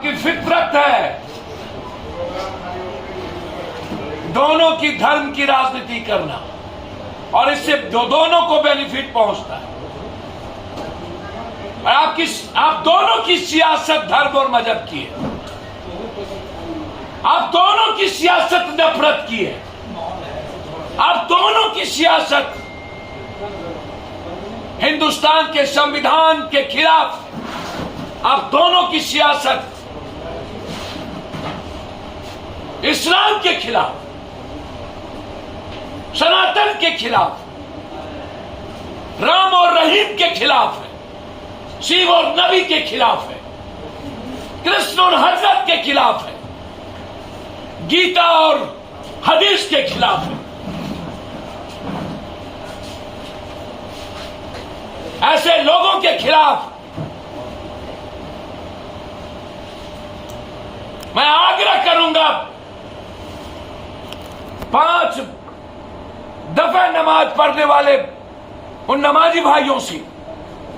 आपकी फितरत है दोनों की धर्म की राजनीति करना, और इससे दोनों को बेनिफिट पहुंचता है। और आप दोनों की सियासत धर्म और मजहब की है, आप दोनों की सियासत नफरत की है, आप दोनों की सियासत हिंदुस्तान के संविधान के खिलाफ, आप दोनों की सियासत इस्लाम के खिलाफ, सनातन के खिलाफ, राम और रहीम के खिलाफ है, शिव और नबी के खिलाफ है, कृष्ण और हजरत के खिलाफ है, गीता और हदीस के खिलाफ है। ऐसे लोगों के खिलाफ मैं आग्रह करूंगा 5 दफे नमाज पढ़ने वाले उन नमाजी भाइयों से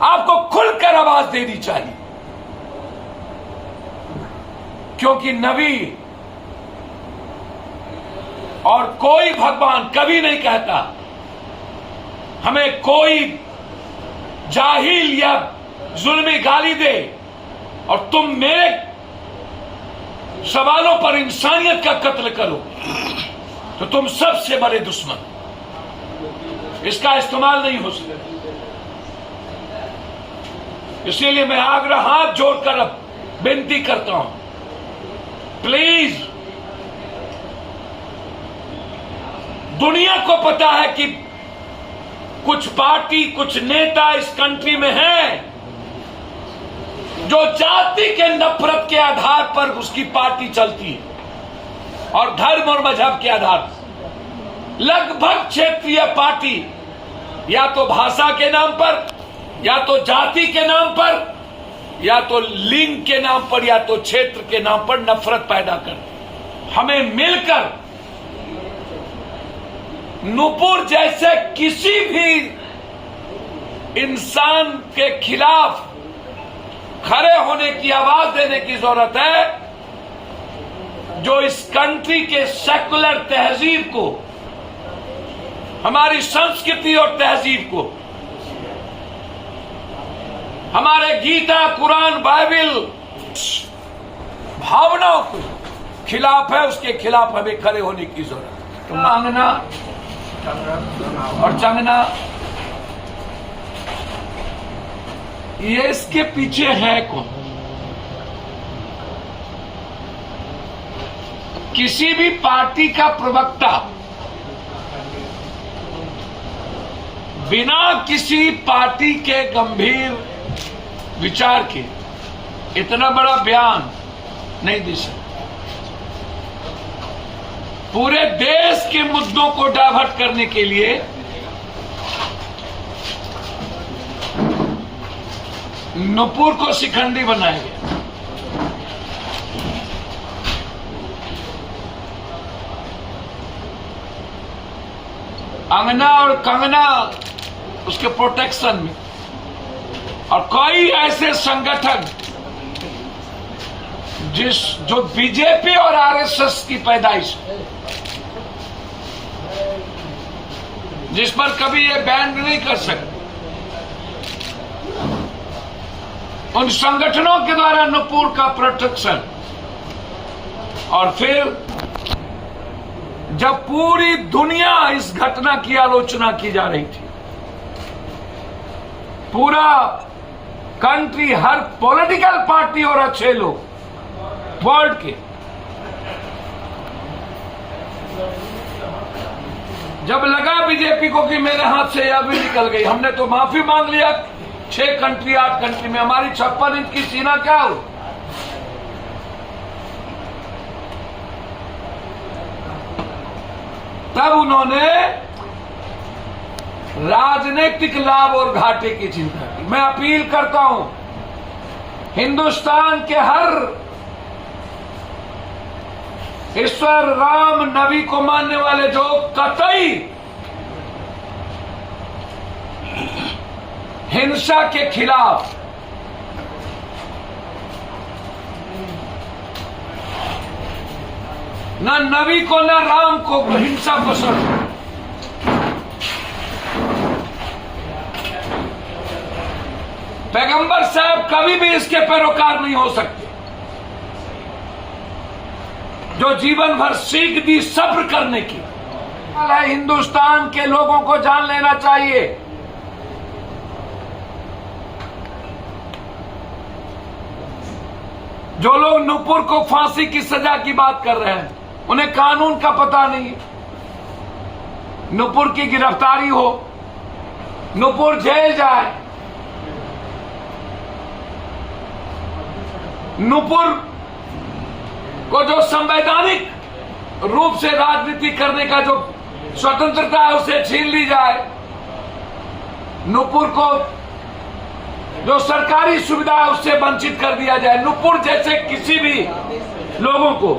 आपको खुलकर आवाज देनी चाहिए, क्योंकि नबी और कोई भगवान कभी नहीं कहता हमें कोई जाहिल या जुल्मी गाली दे और तुम मेरे सवालों पर इंसानियत का कत्ल करो तो तुम सबसे बड़े दुश्मन। इसका इस्तेमाल नहीं हो सकता। इसीलिए मैं आग्रह हाथ जोड़कर अब विनती करता हूं, प्लीज, दुनिया को पता है कि कुछ पार्टी, कुछ नेता इस कंट्री में हैं जो जाति के नफरत के आधार पर उसकी पार्टी चलती है और धर्म और मजहब के आधार पर। लगभग क्षेत्रीय पार्टी या तो भाषा के नाम पर, या तो जाति के नाम पर, या तो लिंग के नाम पर, या तो क्षेत्र के नाम पर नफरत पैदा कर। हमें मिलकर नूपुर जैसे किसी भी इंसान के खिलाफ खड़े होने की आवाज देने की जरूरत है, जो इस कंट्री के सेकुलर तहजीब को, हमारी संस्कृति और तहजीब को, हमारे गीता, कुरान, बाइबल भावनाओं को खिलाफ है, उसके खिलाफ हमें खड़े होने की जरूरत है। तो मांगना और चंगना ये इसके पीछे है कौन? किसी भी पार्टी का प्रवक्ता बिना किसी पार्टी के गंभीर विचार के इतना बड़ा बयान नहीं दे सकता। पूरे देश के मुद्दों को डाइवर्ट करने के लिए नूपुर को शिखंडी बनाया गया। अंगना और कंगना उसके प्रोटेक्शन में, और कई ऐसे संगठन जो बीजेपी और आरएसएस की पैदाइश, जिस पर कभी ये बैन नहीं कर सकते, उन संगठनों के द्वारा नूपुर का प्रोटेक्शन। और फिर जब पूरी दुनिया इस घटना की आलोचना की जा रही थी, पूरा कंट्री, हर पॉलिटिकल पार्टी और अच्छे लोग वर्ल्ड के, जब लगा बीजेपी को कि मेरे हाथ से यह भी निकल गई, हमने तो माफी मांग लिया 6 कंट्री 8 कंट्री में, हमारी 56 इंच की सीना क्या हो। तब उन्होंने राजनीतिक लाभ और घाटे की चिंता की। मैं अपील करता हूं हिंदुस्तान के हर ईश्वर, राम, नबी को मानने वाले जो कतई हिंसा के खिलाफ न नबी को न राम को हिंसा पसंद। पैगंबर साहब कभी भी इसके पैरोकार नहीं हो सकते। जो जीवन भर सीख दी सब्र करने की, हिंदुस्तान के लोगों को जान लेना चाहिए। जो लोग नुपुर को फांसी की सजा की बात कर रहे हैं, उन्हें कानून का पता नहीं है। नुपुर की गिरफ्तारी हो, नुपुर जेल जाए, नुपुर को जो संवैधानिक रूप से राजनीति करने का जो स्वतंत्रता है उसे छीन ली जाए, नुपुर को जो सरकारी सुविधा है उससे वंचित कर दिया जाए, नुपुर जैसे किसी भी लोगों को